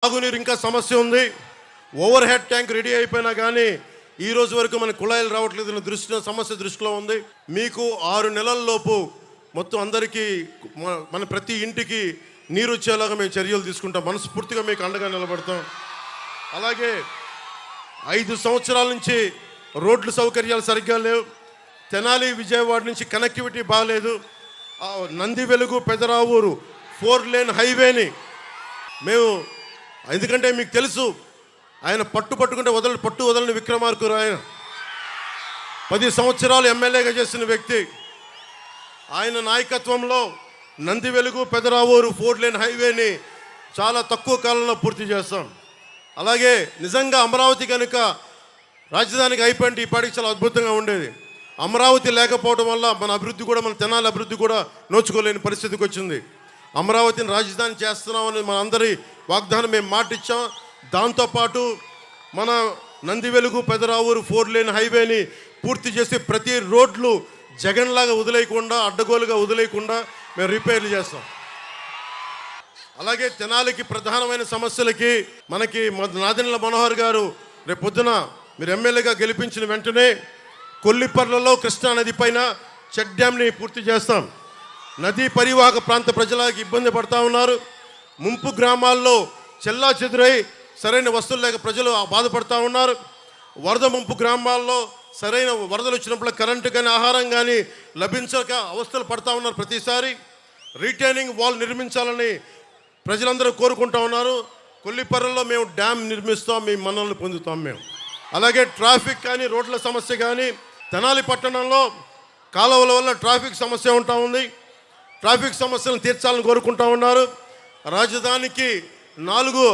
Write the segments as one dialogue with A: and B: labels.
A: తాగునీరు ఇంకా సమస్య ఉంది. ఓవర్ హెడ్ ట్యాంక్ రెడీ అయిపోయినా కానీ ఈ రోజు వరకు మన కుళాయిలు రావట్లేదు. సమస్య దృష్టిలో ఉంది. మీకు 6 నెలల్లోపు మొత్తం అందరికీ మన ప్రతి ఇంటికి నీరు వచ్చేలాగా మేము చర్యలు తీసుకుంటాం. మనస్ఫూర్తిగా మీకు అండగా నిలబడతాం. అలాగే 5 సంవత్సరాల నుంచి రోడ్లు సౌకర్యాలు సరిగ్గా లేవు. తెనాలి విజయవాడ నుంచి కనెక్టివిటీ బాగాలేదు. నంది వెలుగు పెదరావూరు 4 లేన్ హైవేని మేము, ఎందుకంటే మీకు తెలుసు ఆయన పట్టుకుంటే వదలని విక్రమార్కుడు. ఆయన 10 సంవత్సరాలు ఎమ్మెల్యేగా చేసిన వ్యక్తి. ఆయన నాయకత్వంలో నంది వెలుగు పెదరావూరు 4 లేన్ హైవేని చాలా తక్కువ కాలంలో పూర్తి చేస్తాం. అలాగే నిజంగా అమరావతి కనుక రాజధానికి అయిపోయింది ఈ పాటికి చాలా అద్భుతంగా ఉండేది. అమరావతి లేకపోవడం వల్ల మన అభివృద్ధి కూడా, మన తెనాలి అభివృద్ధి కూడా నోచుకోలేని పరిస్థితికి వచ్చింది. అమరావతిని రాజధాని చేస్తున్నామని మన అందరి వాగ్దానం మేము మాటిచ్చాం. దాంతోపాటు మన నంది వెలుగు పెదరావూరు 4 లేన్ హైవేని పూర్తి చేసి ప్రతి రోడ్లు జగన్లాగా వదిలేయకుండా, అడ్డగోలుగా వదిలేయకుండా మేము రిపేర్లు చేస్తాం. అలాగే తెనాలికి ప్రధానమైన సమస్యలకి మనకి నాదెండ్ల మనోహర్ గారు రేపు పొద్దున మీరు ఎమ్మెల్యేగా గెలిపించిన వెంటనే కొల్లిపర్లలో కృష్ణా నది పైన చెక్ డ్యామ్ని పూర్తి చేస్తాం. నదీ పరివాహక ప్రాంత ప్రజలకు ఇబ్బంది పడతా ఉన్నారు. ముంపు గ్రామాల్లో చెల్లా చెదురై సరైన వస్తువులు లేక ప్రజలు బాధపడతా ఉన్నారు. వరద ముంపు గ్రామాల్లో సరైన వరదలు వచ్చినప్పుడు కరెంటు కానీ ఆహారం కానీ లభించక అవస్థలు పడతా ఉన్నారు. ప్రతిసారి రీటైనింగ్ వాల్ నిర్మించాలని ప్రజలందరూ కోరుకుంటా ఉన్నారు. కొల్లిపర్రలో మేము డ్యామ్ నిర్మిస్తాం, మీ మన్నలను పొందుతాం మేము. అలాగే ట్రాఫిక్ కానీ రోడ్ల సమస్య కానీ, తెనాలి పట్టణంలో కాలువల వల్ల ట్రాఫిక్ సమస్య ఉంటా ఉంది. ట్రాఫిక్ సమస్యలను తీర్చాలని కోరుకుంటా ఉన్నారు. రాజధానికి 4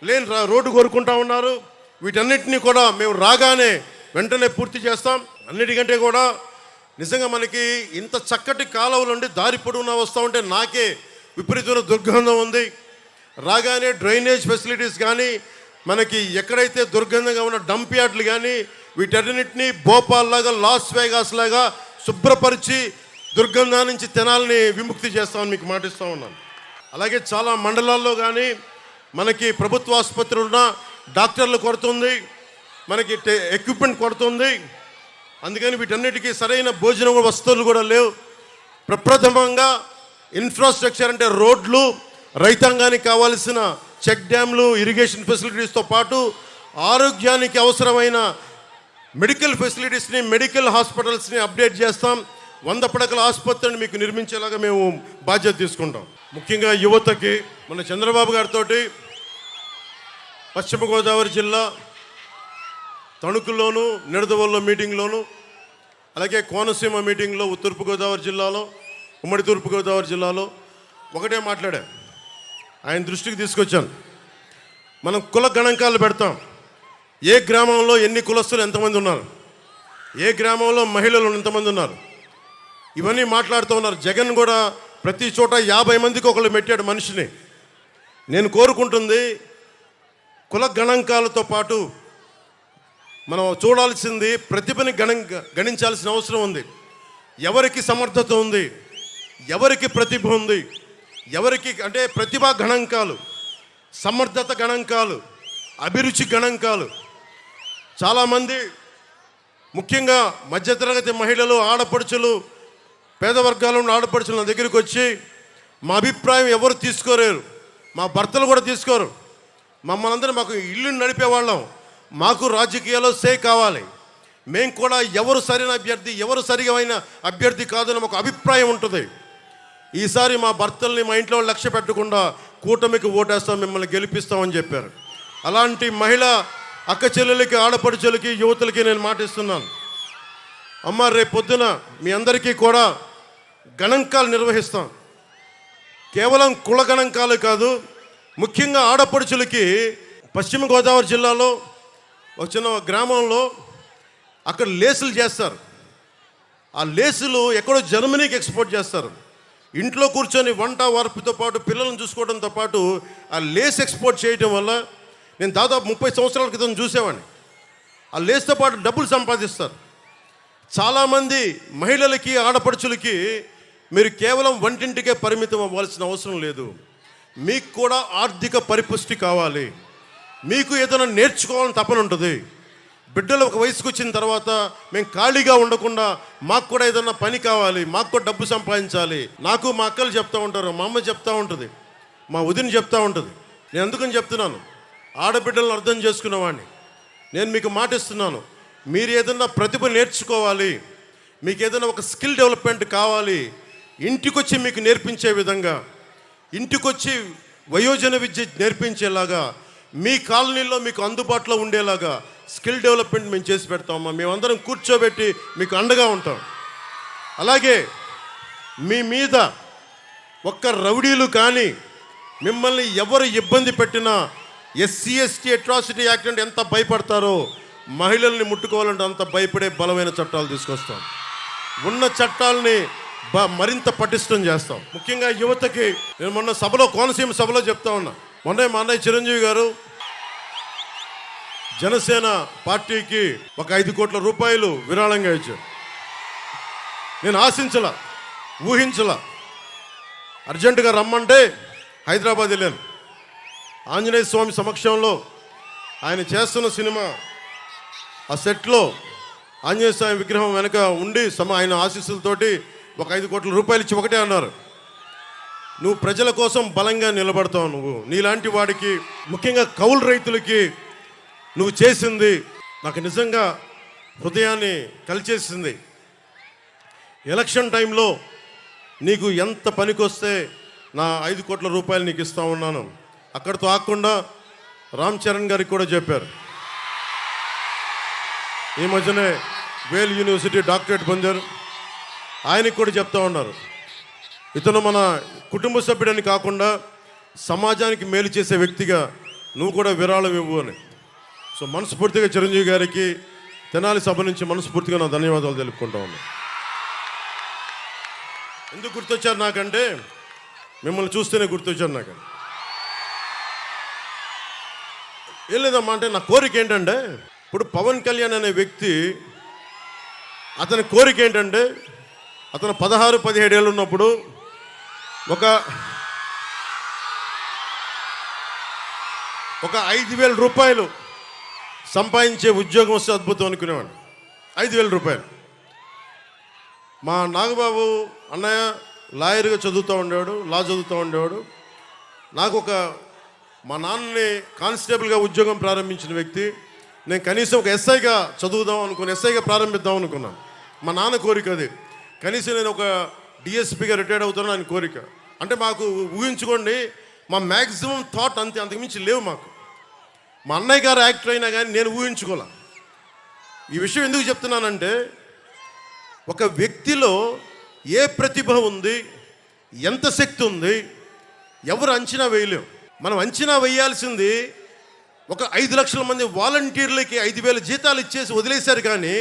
A: లేన్ రోడ్డు కోరుకుంటా ఉన్నారు. వీటన్నిటినీ కూడా మేము రాగానే వెంటనే పూర్తి చేస్తాం. అన్నిటికంటే కూడా నిజంగా మనకి ఇంత చక్కటి కాలువలు ఉండి దారి పొడవునా వస్తూ ఉంటే నాకే విపరీతమైన దుర్గంధం ఉంది. రాగానే డ్రైనేజ్ ఫెసిలిటీస్ కానీ, మనకి ఎక్కడైతే దుర్గంధంగా ఉన్న డంప్ యార్డ్లు కానీ వీటన్నిటినీ భోపాల్ లాగా, లాస్ వేగాస్ లాగా శుభ్రపరిచి దుర్గంధం నుంచి తెనాలని విముక్తి చేస్తామని మీకు మాటిస్తూ ఉన్నాను. అలాగే చాలా మండలాల్లో కానీ మనకి ప్రభుత్వ ఆసుపత్రులు ఉన్న డాక్టర్లు కొడుతుంది, మనకి ఎక్విప్మెంట్ కొడుతుంది. అందుకని వీటన్నిటికీ సరైన భోజనం వస్తువులు కూడా లేవు. ప్రప్రథమంగా ఇన్ఫ్రాస్ట్రక్చర్ అంటే రోడ్లు, రైతాంగానికి కావాల్సిన చెక్ డ్యామ్లు, ఇరిగేషన్ ఫెసిలిటీస్తో పాటు ఆరోగ్యానికి అవసరమైన మెడికల్ ఫెసిలిటీస్ని, మెడికల్ హాస్పిటల్స్ని అప్డేట్ చేస్తాం. 100 పడకల ఆసుపత్రిని మీకు నిర్మించేలాగా మేము బాధ్యత తీసుకుంటాం. ముఖ్యంగా యువతకి మన చంద్రబాబు గారితో పశ్చిమ గోదావరి జిల్లా తణుకులోను, నిడదవోలులో మీటింగ్లోను, అలాగే కోనసీమ మీటింగ్లో తూర్పుగోదావరి జిల్లాలో, ఉమ్మడి తూర్పుగోదావరి జిల్లాలో ఒకటే మాట్లాడా. ఆయన దృష్టికి తీసుకొచ్చాను. మనం కుల గణాంకాలు పెడతాం. ఏ గ్రామంలో ఎన్ని కులస్తులు ఎంతమంది ఉన్నారు, ఏ గ్రామంలో మహిళలు ఎంతమంది ఉన్నారు, ఇవన్నీ మాట్లాడుతూ ఉన్నారు. జగన్ కూడా ప్రతి చోట 50 మందికి ఒకళ్ళు పెట్టాడు మనిషిని. నేను కోరుకుంటుంది కుల గణాంకాలతో పాటు మనం చూడాల్సింది ప్రతిభని గణించాల్సిన అవసరం ఉంది. ఎవరికి సమర్థత ఉంది, ఎవరికి ప్రతిభ ఉంది, ఎవరికి అంటే ప్రతిభా గణాంకాలు, సమర్థత గణాంకాలు, అభిరుచి గణాంకాలు. చాలామంది ముఖ్యంగా మధ్యతరగతి మహిళలు, ఆడపడుచులు, పేద వర్గాల ఉన్న ఆడపడుచులు నా దగ్గరికి వచ్చి మా అభిప్రాయం ఎవరు తీసుకోలేరు, మా భర్తలు కూడా తీసుకోరు, మమ్మల్ని అందరూ మాకు ఇల్లు నడిపేవాళ్ళం, మాకు రాజకీయాల్లో సే కావాలి, మేము కూడా ఎవరు సరైన అభ్యర్థి, ఎవరు సరిగైన అభ్యర్థి కాదని మాకు అభిప్రాయం ఉంటుంది. ఈసారి మా భర్తల్ని, మా ఇంట్లో లక్ష్య పెట్టకుండా కూటమికి ఓటేస్తాం, మిమ్మల్ని గెలిపిస్తామని చెప్పారు. అలాంటి మహిళ అక్క చెల్లెలకి, ఆడపడుచులకి, యువతులకి నేను మాటిస్తున్నాను. అమ్మ, రేపు పొద్దున మీ అందరికీ కూడా గణాంకాలు నిర్వహిస్తాం. కేవలం కుల గణాంకాలు కాదు, ముఖ్యంగా ఆడపడుచులకి పశ్చిమ గోదావరి జిల్లాలో ఒక చిన్న గ్రామంలో అక్కడ లేసులు చేస్తారు. ఆ లేసులు ఎక్కడో జర్మనీకి ఎక్స్పోర్ట్ చేస్తారు. ఇంట్లో కూర్చొని వంట వార్పుతో పాటు పిల్లలను చూసుకోవడంతో పాటు ఆ లేస్ ఎక్స్పోర్ట్ చేయడం వల్ల నేను దాదాపు 30 సంవత్సరాల క్రితం చూసేవాడిని. ఆ లేస్తో పాటు డబ్బులు సంపాదిస్తారు. చాలామంది మహిళలకి, ఆడపడుచులకి మీరు కేవలం వంటింటికే పరిమితం అవ్వాల్సిన అవసరం లేదు. మీకు కూడా ఆర్థిక పరిపుష్టి కావాలి, మీకు ఏదైనా నేర్చుకోవాలని తపన ఉంటుంది. బిడ్డలు ఒక వయసుకు వచ్చిన తర్వాత మేము ఖాళీగా ఉండకుండా మాకు కూడా ఏదైనా పని కావాలి, మాకు కూడా డబ్బు సంపాదించాలి. నాకు మా అక్కలు చెప్తూ ఉంటారు, మా అమ్మ చెప్తూ ఉంటుంది, మా వదిన చెప్తూ ఉంటుంది. నేను అందుకని చెప్తున్నాను, ఆడబిడ్డలను అర్థం చేసుకున్నవాడిని. నేను మీకు మాట ఇస్తున్నాను, మీరు ఏదైనా ప్రతిభ నేర్చుకోవాలి, మీకు ఏదైనా ఒక స్కిల్ డెవలప్మెంట్ కావాలి, ఇంటికొచ్చి మీకు నేర్పించే విధంగా, ఇంటికొచ్చి వయోజన విద్య నేర్పించేలాగా, మీ కాలనీలో మీకు అందుబాటులో ఉండేలాగా స్కిల్ డెవలప్మెంట్ మేము చేసి పెడతామమ్మా. మేమందరం కూర్చోబెట్టి మీకు అండగా ఉంటాం. అలాగే మీ మీద ఒక్క రౌడీలు కానీ మిమ్మల్ని ఎవరు ఇబ్బంది పెట్టినా ఎస్సీ ఎస్టీ అట్రాసిటీ యాక్ట్ అంటే ఎంత భయపడతారో, మహిళల్ని ముట్టుకోవాలంటే అంత భయపడే బలమైన చట్టాలు తీసుకొస్తాం. ఉన్న చట్టాలని మరింత పటిష్టం చేస్తాం. ముఖ్యంగా యువతకి నేను మొన్న సభలో, కోనసీమ సభలో చెప్తా ఉన్నా. మొన్న మా అన్నయ్య చిరంజీవి గారు జనసేన పార్టీకి ఒక 5 కోట్ల రూపాయలు విరాళంగా ఇచ్చారు. నేను ఆశించలా, ఊహించలా. అర్జెంటుగా రమ్మంటే హైదరాబాద్ వెళ్ళాను. ఆంజనేయ స్వామి సమక్షంలో ఆయన చేస్తున్న సినిమా ఆ సెట్లో ఆంజనేయ స్వామి విగ్రహం వెనక ఉండి ఆయన ఆశీస్సులతోటి ఒక 5 కోట్ల రూపాయలు ఇచ్చి ఒకటే అన్నారు, నువ్వు ప్రజల కోసం బలంగా నిలబడతావు, నువ్వు నీలాంటి వాడికి, ముఖ్యంగా కౌలు రైతులకి నువ్వు చేసింది నాకు నిజంగా హృదయాన్ని కలిచేసింది. ఎలక్షన్ టైంలో నీకు ఎంత పనికొస్తే నా 5 కోట్ల రూపాయలు నీకు ఇస్తా ఉన్నాను. అక్కడితో ఆగకుండా రామ్ చరణ్ గారికి కూడా చెప్పారు. ఈ మధ్యనే వేల్ యూనివర్సిటీ డాక్టరేట్ పొందారు. ఆయనకి కూడా చెప్తా ఉన్నారు, ఇతను మన కుటుంబ సభ్యుడని కాకుండా సమాజానికి మేలు చేసే వ్యక్తిగా నువ్వు కూడా విరాళం ఇవ్వు అని. సో మనస్ఫూర్తిగా చిరంజీవి గారికి తెనాలి సభ నుంచి మనస్ఫూర్తిగా నా ధన్యవాదాలు తెలుపుకుంటా ఉన్నాను. ఎందుకు గుర్తొచ్చారు నాకంటే, మిమ్మల్ని చూస్తేనే గుర్తొచ్చారు నాకు. ఏం లేదమ్మా, అంటే నా కోరిక ఏంటంటే, ఇప్పుడు పవన్ కళ్యాణ్ అనే వ్యక్తి, అతని కోరిక ఏంటంటే, అతను 16-17 ఏళ్ళు ఉన్నప్పుడు ఒక 5,000 రూపాయలు సంపాదించే ఉద్యోగం వస్తే అద్భుతం అనుకునేవాడు. 5,000 రూపాయలు. మా నాగబాబు అన్నయ్య లాయర్గా చదువుతూ ఉండేవాడు, లా చదువుతూ ఉండేవాడు. నాకు మా నాన్నని కానిస్టేబుల్గా ఉద్యోగం ప్రారంభించిన వ్యక్తి. నేను కనీసం ఒక ఎస్ఐగా చదువుదాం అనుకుని, ఎస్ఐగా ప్రారంభిద్దాం అనుకున్నాను. మా నాన్న కోరిక అది. కనీసం నేను ఒక డిఎస్పీగా రిటైర్డ్ అవుతాను ఆయన కోరిక. అంటే మాకు ఊహించుకోండి, మా మ్యాక్సిమం థాట్ అంతకుమించి లేవు మాకు. మా అన్నయ్య గారు యాక్టర్ అయినా కానీ నేను ఊహించుకోలే. ఈ విషయం ఎందుకు చెప్తున్నానంటే, ఒక వ్యక్తిలో ఏ ప్రతిభ ఉంది, ఎంత శక్తి ఉంది, ఎవరు అంచనా వేయలేం. మనం అంచనా వేయాల్సింది ఒక 5 లక్షల మంది వాలంటీర్లకి 5,000 జీతాలు ఇచ్చేసి వదిలేశారు. కానీ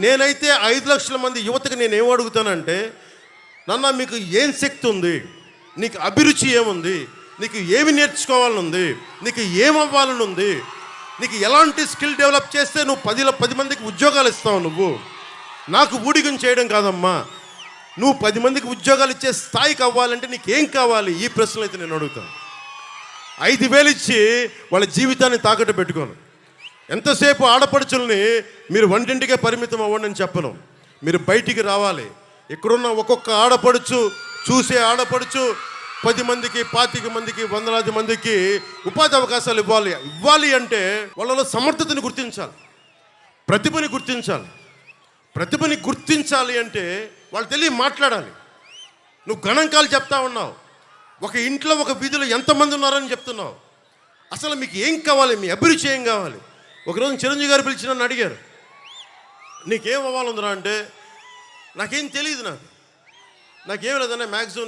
A: నేనైతే 5 లక్షల మంది యువతకి నేను ఏం అడుగుతానంటే, నాన్న మీకు ఏం శక్తి ఉంది, నీకు అభిరుచి ఏముంది, నీకు ఏమి నేర్చుకోవాలని ఉంది, నీకు ఏమవ్వాలని ఉంది, నీకు ఎలాంటి స్కిల్ డెవలప్ చేస్తే నువ్వు 10 మందికి ఉద్యోగాలు ఇస్తావు. నువ్వు నాకు ఊడిగం చేయడం కాదమ్మా, నువ్వు 10 మందికి ఉద్యోగాలు ఇచ్చే స్థాయికి అవ్వాలంటే నీకేం కావాలి? ఈ ప్రశ్నలు అయితే నేను అడుగుతాను. 5,000 ఇచ్చి వాళ్ళ జీవితాన్ని తాకట్టు పెట్టుకోను. ఎంతసేపు ఆడపడుచుల్ని మీరు వంటింటికే పరిమితం అవ్వండి అని చెప్పను. మీరు బయటికి రావాలి. ఇక్కడున్న ఒక్కొక్క ఆడపడుచు, చూసే ఆడపడుచు 10 మందికి, 25 మందికి, 100 మందికి ఉపాధి అవకాశాలు ఇవ్వాలి అంటే వాళ్ళలో సమర్థతని గుర్తించాలి, ప్రతిభని గుర్తించాలి. ప్రతిభని గుర్తించాలి అంటే వాళ్ళు తెలియ మాట్లాడాలి. నువ్వు గణాంకాలు చెప్తా ఉన్నావు, ఒక ఇంట్లో ఒక వీధిలో ఎంతమంది ఉన్నారని చెప్తున్నావు. అసలు మీకు ఏం కావాలి, మీ అభిరుచి ఏం కావాలి? ఒకరోజు చిరంజీవి గారు పిలిచి నన్ను అడిగారు, నీకేం అవ్వాలందరా అంటే నాకేం తెలియదు, నాకేం లేదన్నా మ్యాక్సిమం